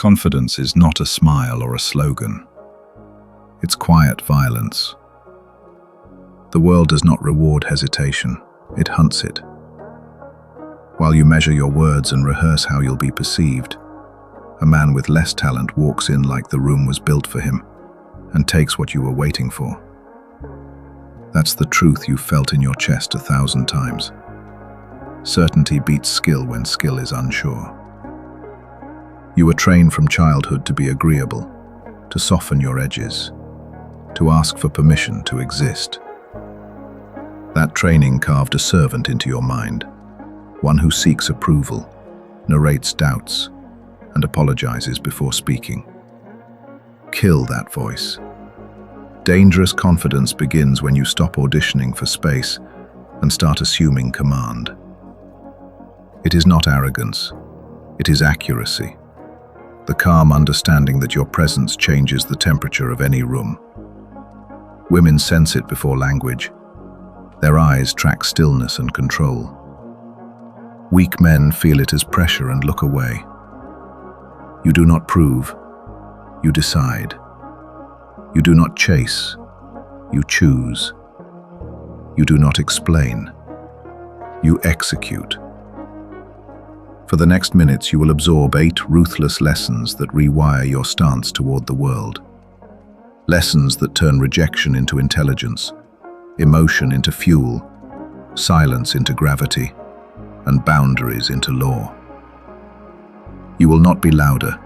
Confidence is not a smile or a slogan. It's quiet violence. The world does not reward hesitation, it hunts it. While you measure your words and rehearse how you'll be perceived, a man with less talent walks in like the room was built for him and takes what you were waiting for. That's the truth you've felt in your chest 1,000 times. Certainty beats skill when skill is unsure. You were trained from childhood to be agreeable, to soften your edges, to ask for permission to exist. That training carved a servant into your mind, one who seeks approval, narrates doubts, and apologizes before speaking. Kill that voice. Dangerous confidence begins when you stop auditioning for space and start assuming command. It is not arrogance, it is accuracy. The calm understanding that your presence changes the temperature of any room. Women sense it before language. Their eyes track stillness and control. Weak men feel it as pressure and look away. You do not prove, you decide. You do not chase, you choose. You do not explain, you execute. For the next minutes, you will absorb 8 ruthless lessons that rewire your stance toward the world. Lessons that turn rejection into intelligence, emotion into fuel, silence into gravity, and boundaries into law. You will not be louder,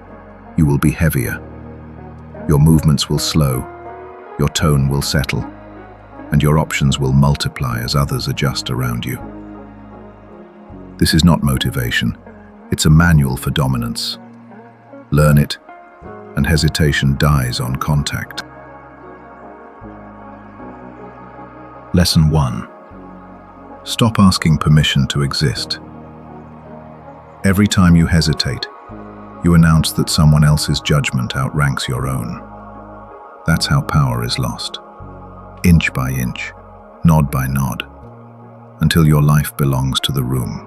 you will be heavier. Your movements will slow, your tone will settle, and your options will multiply as others adjust around you. This is not motivation. It's a manual for dominance. Learn it, and hesitation dies on contact. Lesson 1. Stop asking permission to exist. Every time you hesitate, you announce that someone else's judgment outranks your own. That's how power is lost. Inch by inch, nod by nod, until your life belongs to the room.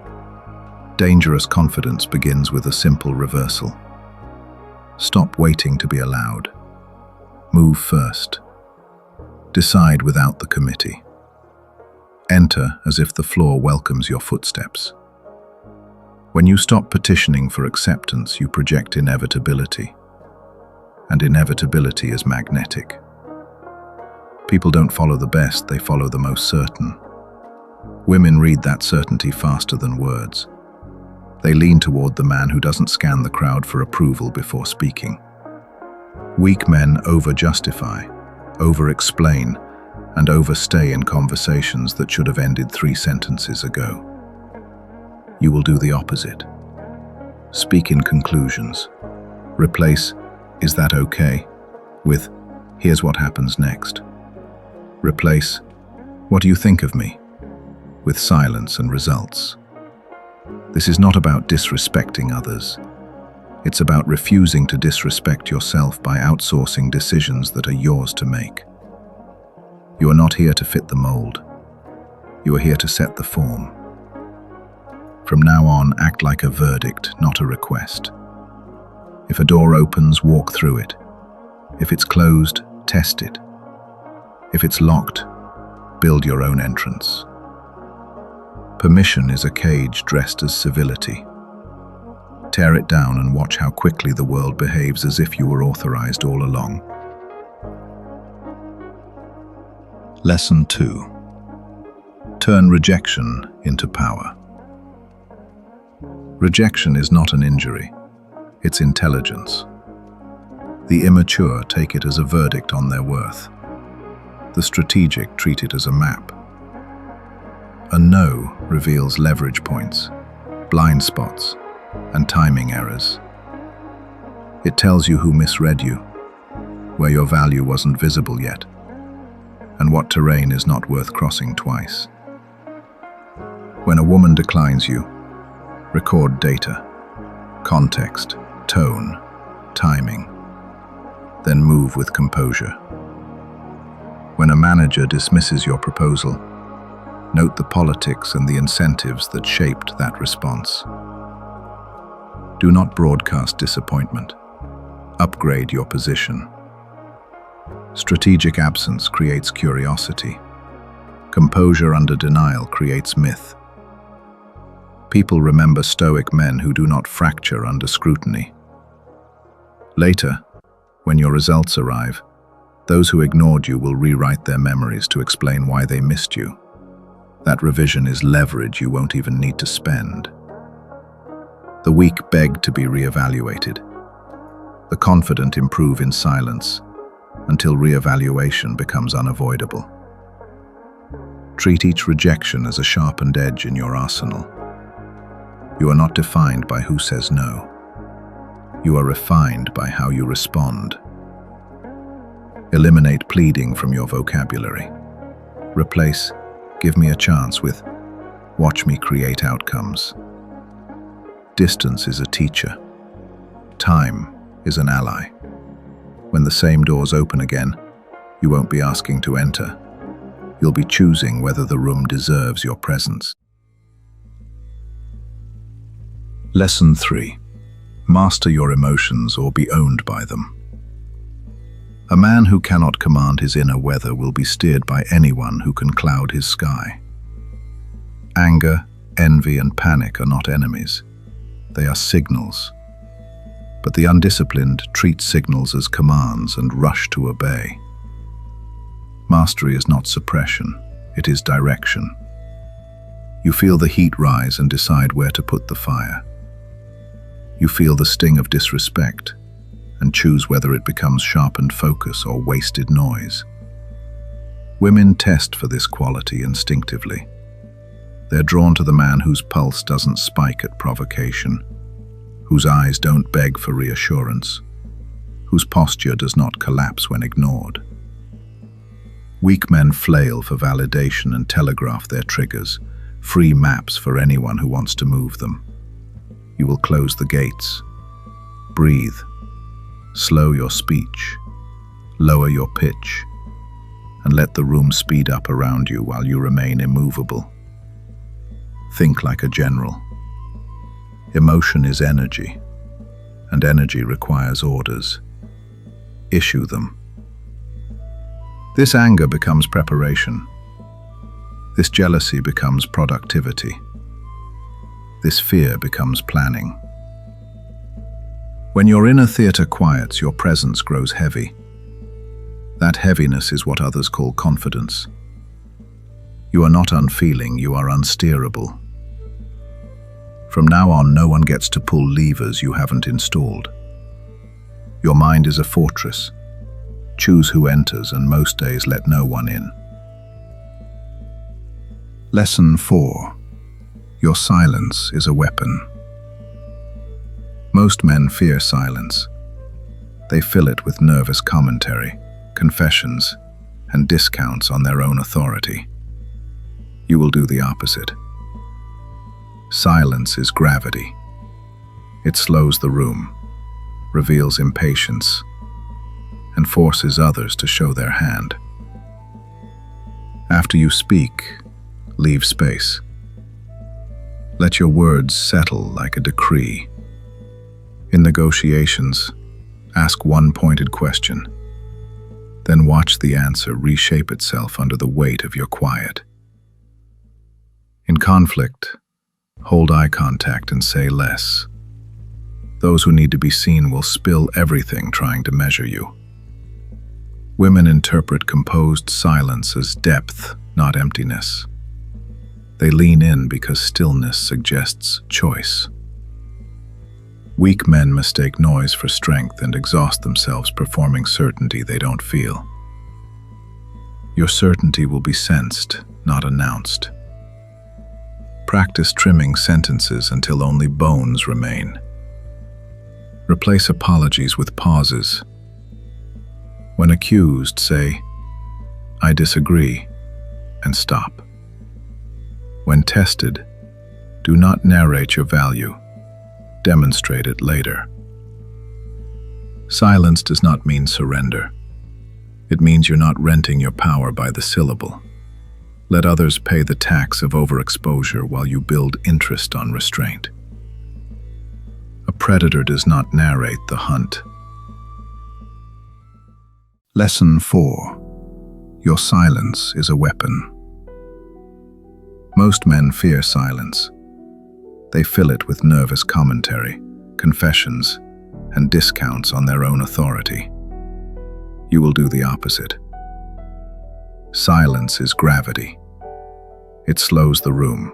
Dangerous confidence begins with a simple reversal. Stop waiting to be allowed. Move first. Decide without the committee. Enter as if the floor welcomes your footsteps. When you stop petitioning for acceptance, you project inevitability. And inevitability is magnetic. People don't follow the best, they follow the most certain. Women read that certainty faster than words. They lean toward the man who doesn't scan the crowd for approval before speaking. Weak men over-justify, over-explain, and overstay in conversations that should have ended 3 sentences ago. You will do the opposite. Speak in conclusions. Replace, "Is that okay?" with, "Here's what happens next." Replace, "What do you think of me?" with silence and results. This is not about disrespecting others. It's about refusing to disrespect yourself by outsourcing decisions that are yours to make. You are not here to fit the mold. You are here to set the form. From now on, act like a verdict, not a request. If a door opens, walk through it. If it's closed, test it. If it's locked, build your own entrance. Permission is a cage dressed as civility. Tear it down and watch how quickly the world behaves as if you were authorized all along. Lesson 2. Turn rejection into power. Rejection is not an injury, it's intelligence. The immature take it as a verdict on their worth. The strategic treat it as a map. A no reveals leverage points, blind spots, and timing errors. It tells you who misread you, where your value wasn't visible yet, and what terrain is not worth crossing twice. When a woman declines you, record data, context, tone, timing, then move with composure. When a manager dismisses your proposal, note the politics and the incentives that shaped that response. Do not broadcast disappointment. Upgrade your position. Strategic absence creates curiosity. Composure under denial creates myth. People remember stoic men who do not fracture under scrutiny. Later, when your results arrive, those who ignored you will rewrite their memories to explain why they missed you. That revision is leverage you won't even need to spend. The weak beg to be re-evaluated. The confident improve in silence until re-evaluation becomes unavoidable. Treat each rejection as a sharpened edge in your arsenal. You are not defined by who says no. You are refined by how you respond. Eliminate pleading from your vocabulary. Replace "give me a chance" with "watch me create outcomes." Distance is a teacher. Time is an ally. When the same doors open again, you won't be asking to enter. You'll be choosing whether the room deserves your presence. Lesson 3. Master your emotions or be owned by them. A man who cannot command his inner weather will be steered by anyone who can cloud his sky. Anger, envy, and panic are not enemies. They are signals. But the undisciplined treat signals as commands and rush to obey. Mastery is not suppression, it is direction. You feel the heat rise and decide where to put the fire. You feel the sting of disrespect and choose whether it becomes sharpened focus or wasted noise. Women test for this quality instinctively. They're drawn to the man whose pulse doesn't spike at provocation, whose eyes don't beg for reassurance, whose posture does not collapse when ignored. Weak men flail for validation and telegraph their triggers, free maps for anyone who wants to move them. You will close the gates. Breathe. Slow your speech. Lower your pitch. And let the room speed up around you while you remain immovable. Think like a general. Emotion is energy, and energy requires orders. Issue them. This anger becomes preparation. This jealousy becomes productivity. This fear becomes planning. When your inner theater quiets, your presence grows heavy. That heaviness is what others call confidence. You are not unfeeling, you are unsteerable. From now on, no one gets to pull levers you haven't installed. Your mind is a fortress. Choose who enters, and most days let no one in. Lesson 4. Your silence is a weapon. Most men fear silence. They fill it with nervous commentary, confessions, and discounts on their own authority. You will do the opposite. Silence is gravity. It slows the room, reveals impatience, and forces others to show their hand. After you speak, leave space. Let your words settle like a decree. In negotiations, ask one pointed question, then watch the answer reshape itself under the weight of your quiet. In conflict, hold eye contact and say less. Those who need to be seen will spill everything trying to measure you. Women interpret composed silence as depth, not emptiness. They lean in because stillness suggests choice. Weak men mistake noise for strength and exhaust themselves performing certainty they don't feel. Your certainty will be sensed, not announced. Practice trimming sentences until only bones remain. Replace apologies with pauses. When accused, say, "I disagree," and stop. When tested, do not narrate your value. Demonstrate it later. Silence does not mean surrender. It means you're not renting your power by the syllable. Let others pay the tax of overexposure while you build interest on restraint. A predator does not narrate the hunt. Lesson 4. Your silence is a weapon. Most men fear silence. They fill it with nervous commentary, confessions, and discounts on their own authority. You will do the opposite. Silence is gravity. It slows the room,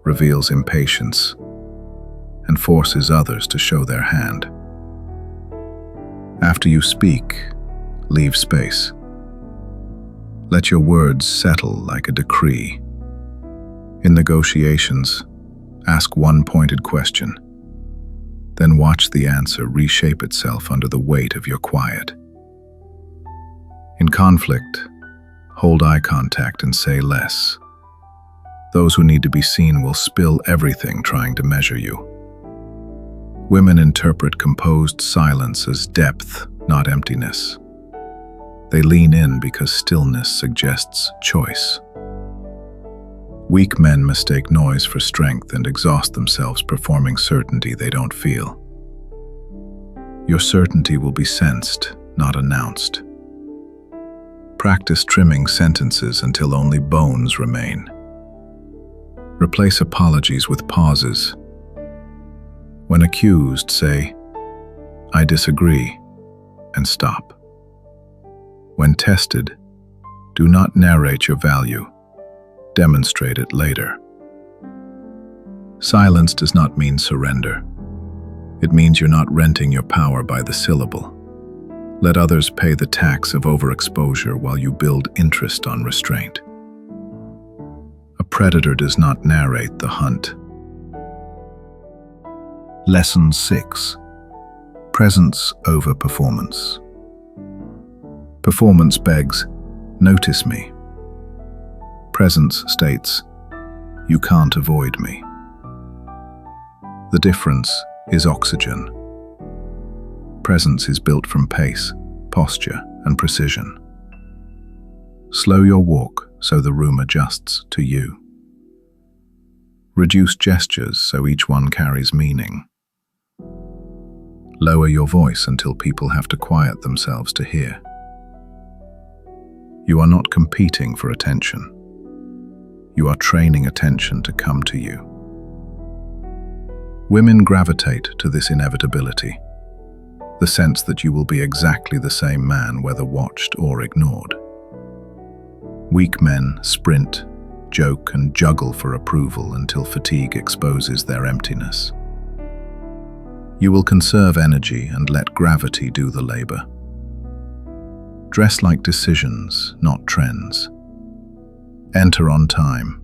reveals impatience, and forces others to show their hand. After you speak, leave space. Let your words settle like a decree. In negotiations, ask one pointed question, then watch the answer reshape itself under the weight of your quiet. In conflict, hold eye contact and say less. Those who need to be seen will spill everything trying to measure you. Women interpret composed silence as depth, not emptiness. They lean in because stillness suggests choice. Weak men mistake noise for strength and exhaust themselves performing certainty they don't feel. Your certainty will be sensed, not announced. Practice trimming sentences until only bones remain. Replace apologies with pauses. When accused, say, "I disagree," and stop. When tested, do not narrate your value. Demonstrate it later. Silence does not mean surrender. It means you're not renting your power by the syllable. Let others pay the tax of overexposure while you build interest on restraint. A predator does not narrate the hunt. Lesson 6. Presence over performance. Performance begs, "Notice me." Presence states, "You can't avoid me." The difference is oxygen. Presence is built from pace, posture, and precision. Slow your walk so the room adjusts to you. Reduce gestures so each one carries meaning. Lower your voice until people have to quiet themselves to hear. You are not competing for attention. You are training attention to come to you. Women gravitate to this inevitability, the sense that you will be exactly the same man whether watched or ignored. Weak men sprint, joke, and juggle for approval until fatigue exposes their emptiness. You will conserve energy and let gravity do the labor. Dress like decisions, not trends. Enter on time.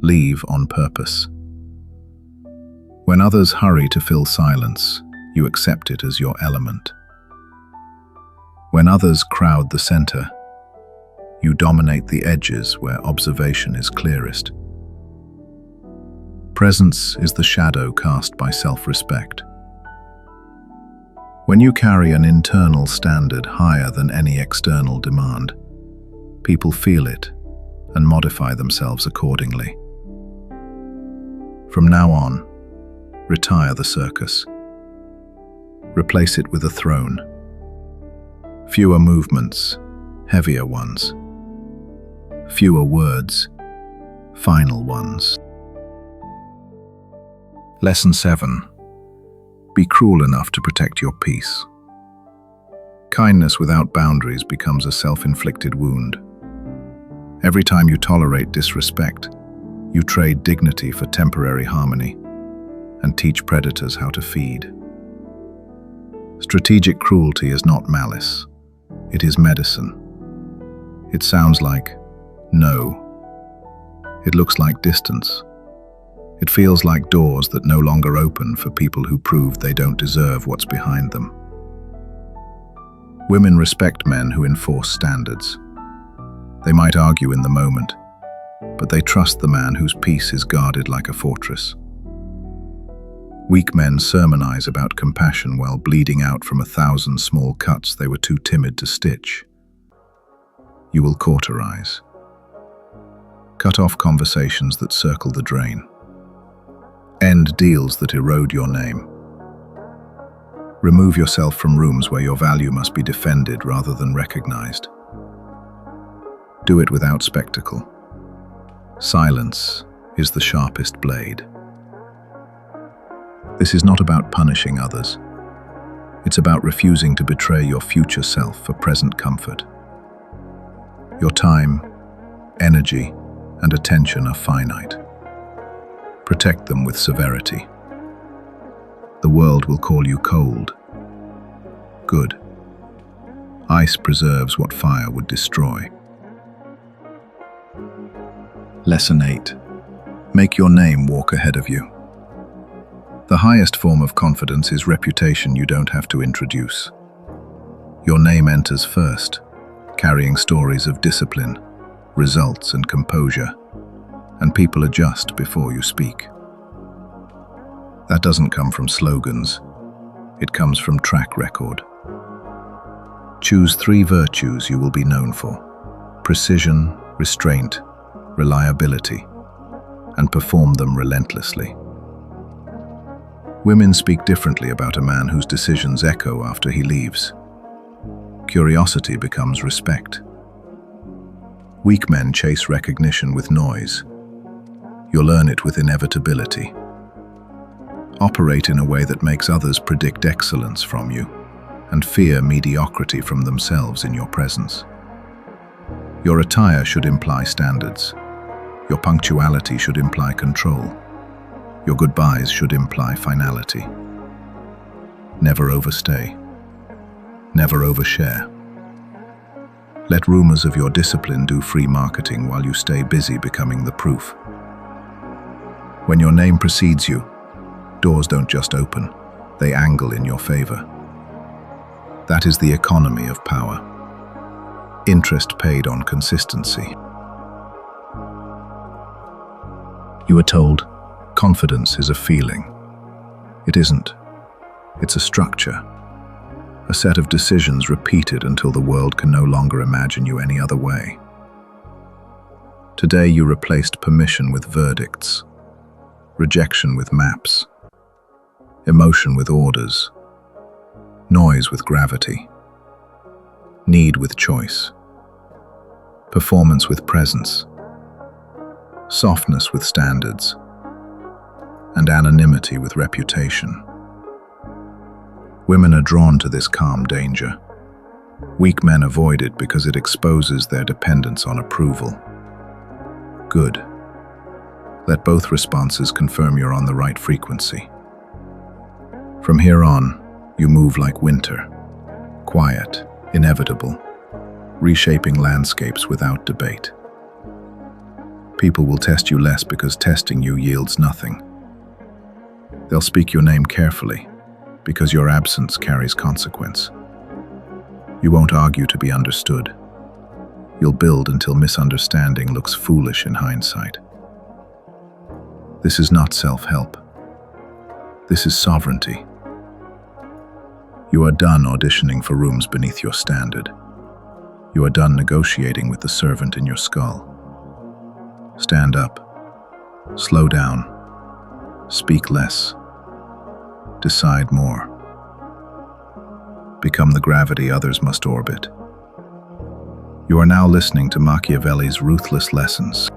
Leave on purpose. When others hurry to fill silence, you accept it as your element. When others crowd the center, you dominate the edges where observation is clearest. Presence is the shadow cast by self-respect. When you carry an internal standard higher than any external demand, people feel it and modify themselves accordingly. From now on, retire the circus. Replace it with a throne. Fewer movements, heavier ones. Fewer words, final ones. Lesson 7. Be cruel enough to protect your peace. Kindness without boundaries becomes a self-inflicted wound. Every time you tolerate disrespect, you trade dignity for temporary harmony and teach predators how to feed. Strategic cruelty is not malice. It is medicine. It sounds like no. It looks like distance. It feels like doors that no longer open for people who prove they don't deserve what's behind them. Women respect men who enforce standards. They might argue in the moment, but they trust the man whose peace is guarded like a fortress. Weak men sermonize about compassion while bleeding out from 1,000 small cuts they were too timid to stitch. You will cauterize. Cut off conversations that circle the drain. End deals that erode your name. Remove yourself from rooms where your value must be defended rather than recognized. Do it without spectacle. Silence is the sharpest blade. This is not about punishing others. It's about refusing to betray your future self for present comfort. Your time, energy, and attention are finite. Protect them with severity. The world will call you cold. Good. Ice preserves what fire would destroy. Lesson 8. Make your name walk ahead of you. The highest form of confidence is reputation you don't have to introduce. Your name enters first, carrying stories of discipline, results, and composure, and people adjust before you speak. That doesn't come from slogans. It comes from track record. Choose 3 virtues you will be known for: precision, restraint, reliability, and perform them relentlessly. Women speak differently about a man whose decisions echo after he leaves. Curiosity becomes respect. Weak men chase recognition with noise. You'll earn it with inevitability. Operate in a way that makes others predict excellence from you and fear mediocrity from themselves in your presence. Your attire should imply standards. Your punctuality should imply control. Your goodbyes should imply finality. Never overstay. Never overshare. Let rumors of your discipline do free marketing while you stay busy becoming the proof. When your name precedes you, doors don't just open, they angle in your favor. That is the economy of power. Interest paid on consistency. You are told, confidence is a feeling. It isn't. It's a structure. A set of decisions repeated until the world can no longer imagine you any other way. Today you replaced permission with verdicts, rejection with maps, emotion with orders, noise with gravity, need with choice, performance with presence, softness with standards, and anonymity with reputation. Women are drawn to this calm danger. Weak men avoid it because it exposes their dependence on approval. Good. Let both responses confirm you're on the right frequency. From here on, you move like winter, quiet, inevitable, reshaping landscapes without debate. People will test you less because testing you yields nothing. They'll speak your name carefully, because your absence carries consequence. You won't argue to be understood. You'll build until misunderstanding looks foolish in hindsight. This is not self-help. This is sovereignty. You are done auditioning for rooms beneath your standard. You are done negotiating with the servant in your skull. Stand up. Slow down. Speak less. Decide more. Become the gravity others must orbit. You are now listening to Machiavelli's Ruthless lessons.